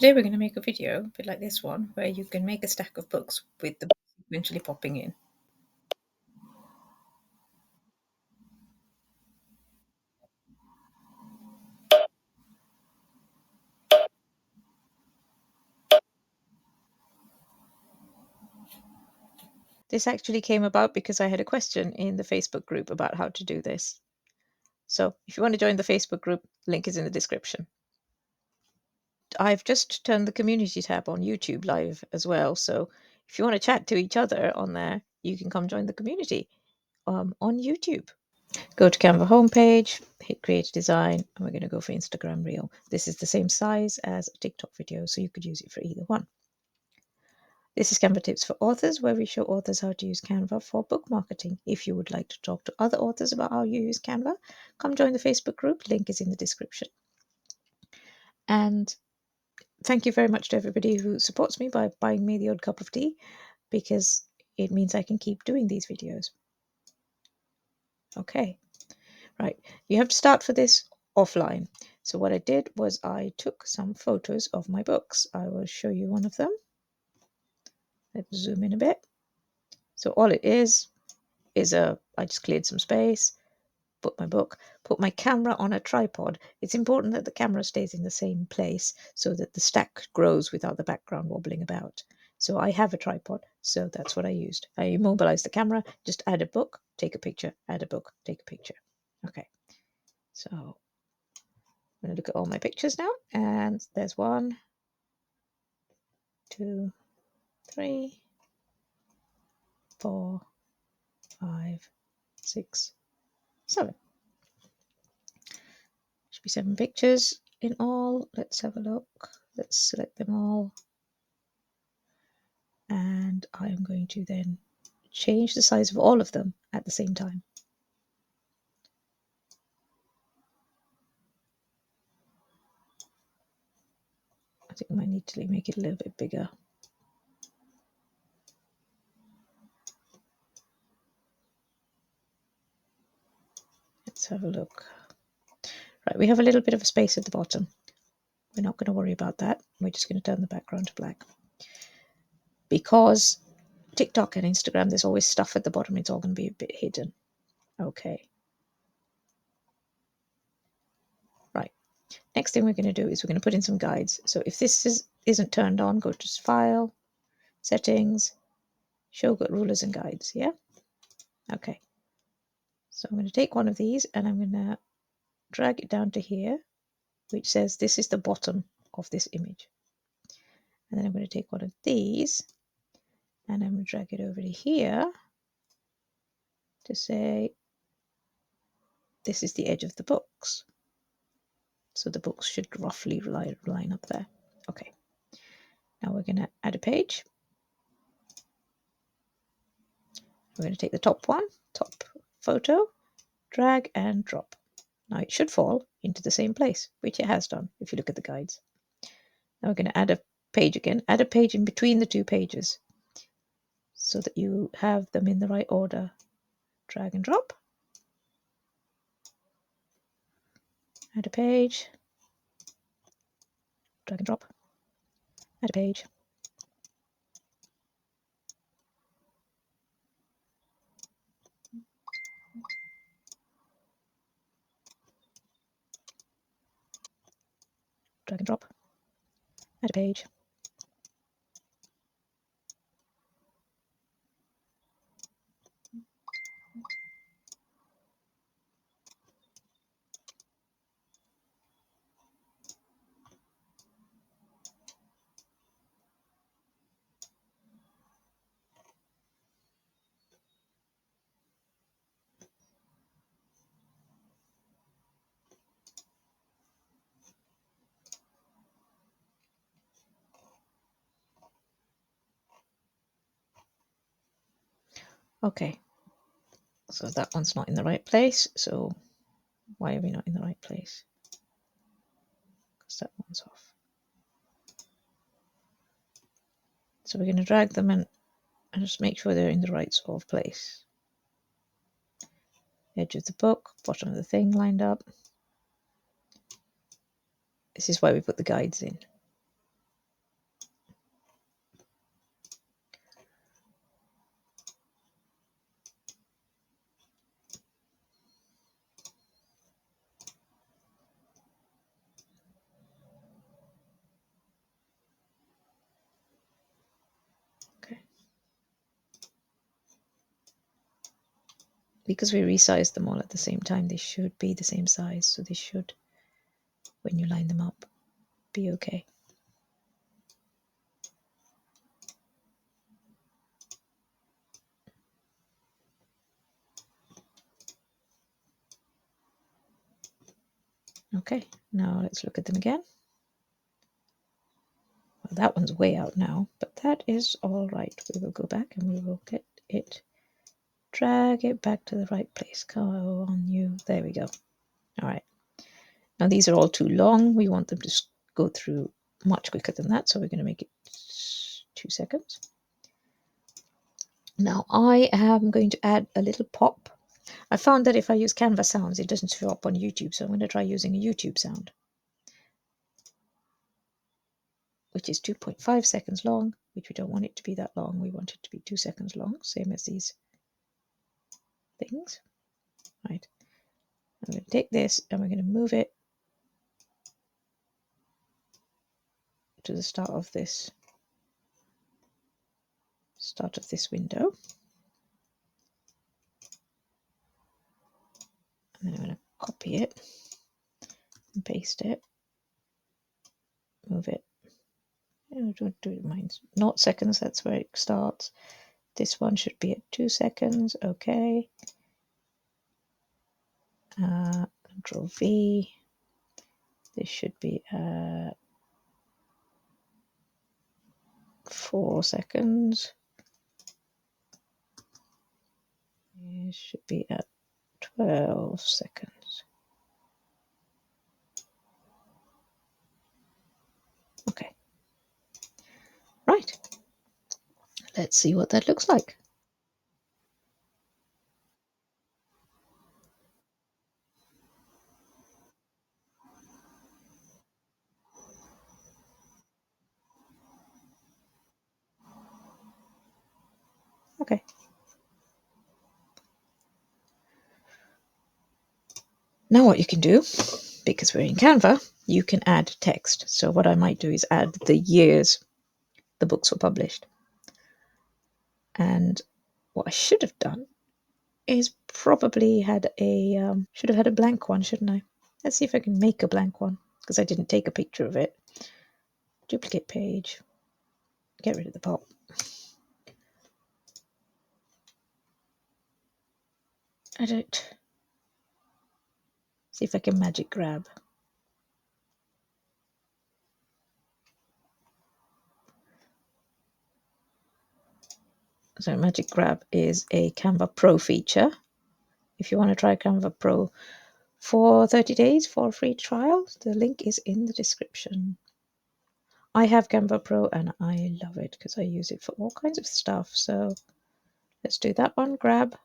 Today we're going to make a video, a bit like this one, where you can make a stack of books with the books eventually popping in. This actually came about because I had a question in the Facebook group about how to do this. So if you want to join the Facebook group, link is in the description. I've just turned the community tab on YouTube live as well. So if you want to chat to each other on there, you can come join the community on YouTube. Go to Canva homepage, hit create design, and we're going to go for Instagram Reel. This is the same size as a TikTok video, so you could use it for either one. This is Canva Tips for Authors, where we show authors how to use Canva for book marketing. If you would like to talk to other authors about how you use Canva, come join the Facebook group. Link is in the description. And thank you very much to everybody who supports me by buying me the odd cup of tea, because it means I can keep doing these videos. Okay, right. You have to start for this offline. So what I did was I took some photos of my books. I will show you one of them. Let's zoom in a bit. So all it is I just cleared some space, put my book, put my camera on a tripod. It's important that the camera stays in the same place so that the stack grows without the background wobbling about. So I have a tripod, so that's what I used. I immobilized the camera, just add a book, take a picture, add a book, take a picture. Okay, so I'm going to look at all my pictures now, and there's 1, 2, 3, 4, 5, 6, 7. Should be 7 pictures in all. Let's have a look. Let's select them all. And I'm going to then change the size of all of them at the same time. I think I might need to make it a little bit bigger. Let's have a look. Right, we have a little bit of a space at the bottom. We're not going to worry about that. We're just going to turn the background to black. Because TikTok and Instagram, there's always stuff at the bottom. It's all going to be a bit hidden. Okay. Right. Next thing we're going to do is we're going to put in some guides. So if this isn't turned on, go to File, Settings, Show Rulers and Guides. Yeah? Okay. So I'm going to take one of these and I'm going to drag it down to here, which says this is the bottom of this image. And then I'm going to take one of these and I'm going to drag it over to here to say this is the edge of the books. So the books should roughly line up there. Okay. Now we're going to add a page. We're going to take the top one, top photo, drag and drop. Now it should fall into the same place, which it has done if you look at the guides. Now we're going to add a page again, add a page in between the 2 pages so that you have them in the right order. Drag and drop. Add a page. Drag and drop. Add a page. Drag and drop. Add a page. Okay, so that one's not in the right place. So why are we not in the right place? Because that one's off. So we're going to drag them and just make sure they're in the right sort of place. Edge of the book, bottom of the thing lined up. This is why we put the guides in. because we resized them all at the same time, they should be the same size. So they should, when you line them up, be okay. Okay, now let's look at them again. Well, that one's way out now, but that is all right. We will go back and we will get it, drag it back to the right place. Go on you. There we go. All right. Now these are all too long. We want them to go through much quicker than that, so we're going to make it 2 seconds. Now I am going to add a little pop. I found that if I use Canva sounds, it doesn't show up on YouTube, so I'm going to try using a YouTube sound, which is 2.5 seconds long, which we don't want it to be that long. We want it to be 2 seconds long, same as these things. Right. I'm going to take this and we're going to move it to the start of this window. And then I'm going to copy it and paste it, move it. Don't do it, mine's not seconds, that's where it starts. This one should be at 2 seconds. Okay. Control V. This should be at 4 seconds. It should be at 12 seconds. Okay. Right. Let's see what that looks like. Okay. Now what you can do, because we're in Canva, you can add text. So what I might do is add the years the books were published. And what I should have done is probably should have had a blank one, shouldn't I? Let's see if I can make a blank one, because I didn't take a picture of it. Duplicate page, get rid of the pop. Edit. See if I can magic grab. So magic grab is a Canva Pro feature. If you want to try Canva Pro for 30 days for a free trial, the link is in the description. I have Canva Pro and I love it because I use it for all kinds of stuff. So let's do that one. Grab.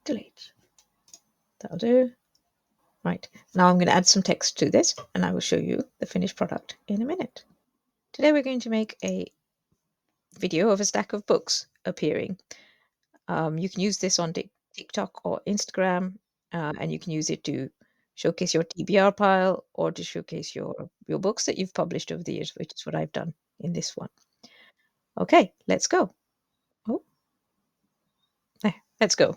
Delete. That'll do. Right, now I'm going to add some text to this and I will show you the finished product in a minute. Today we're going to make a video of a stack of books appearing. You can use this on TikTok or Instagram, and you can use it to showcase your TBR pile or to showcase your books that you've published over the years, which is what I've done in this one. Okay, let's go. Oh, let's go.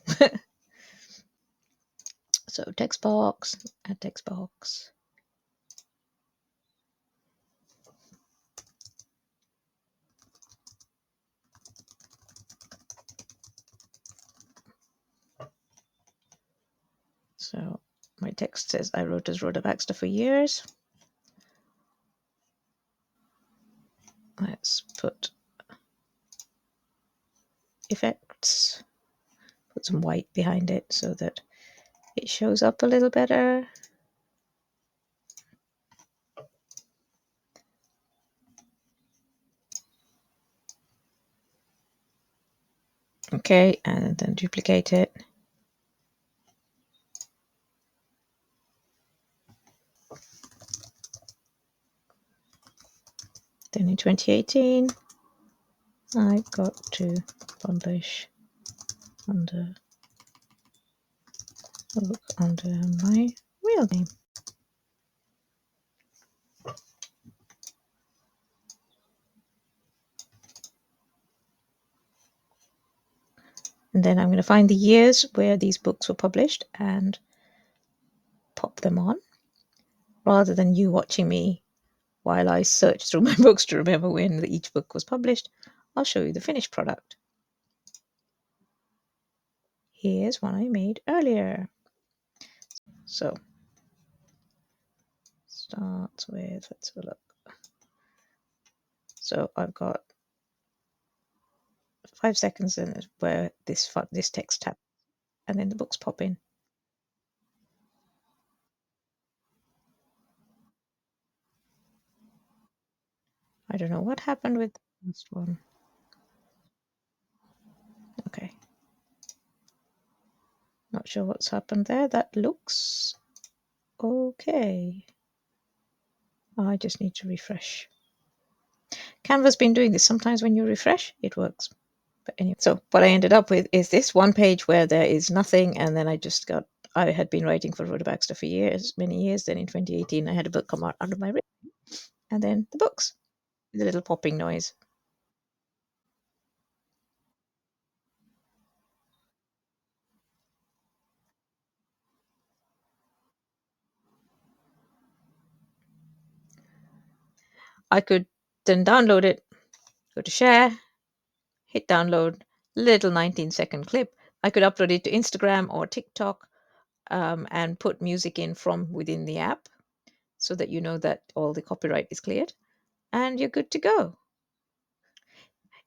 So text box, add text box. So my text says I wrote as Rhoda Baxter for years. Let's put effects, put some white behind it so that it shows up a little better. Okay, and then duplicate it. Then in 2018, I got to publish under my real name. And then I'm going to find the years where these books were published and pop them on, rather than you watching me while I search through my books to remember when each book was published. I'll show you the finished product. Here's one I made earlier. So starts with, let's have a look. So I've got 5 seconds in it where this text tab, and then the books pop in. I don't know what happened with the last one. Okay. Not sure what's happened there. That looks okay. I just need to refresh. Canva's been doing this. Sometimes when you refresh, it works. But anyway, so what I ended up with is this one page where there is nothing, and then I had been writing for Rhoda Baxter for years, many years. Then in 2018, I had a book come out under my written, and then the books, the little popping noise. I could then download it, go to share, hit download, little 19-second clip. I could upload it to Instagram or TikTok, and put music in from within the app so that you know that all the copyright is cleared, and you're good to go.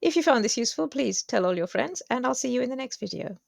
If you found this useful, please tell all your friends, and I'll see you in the next video.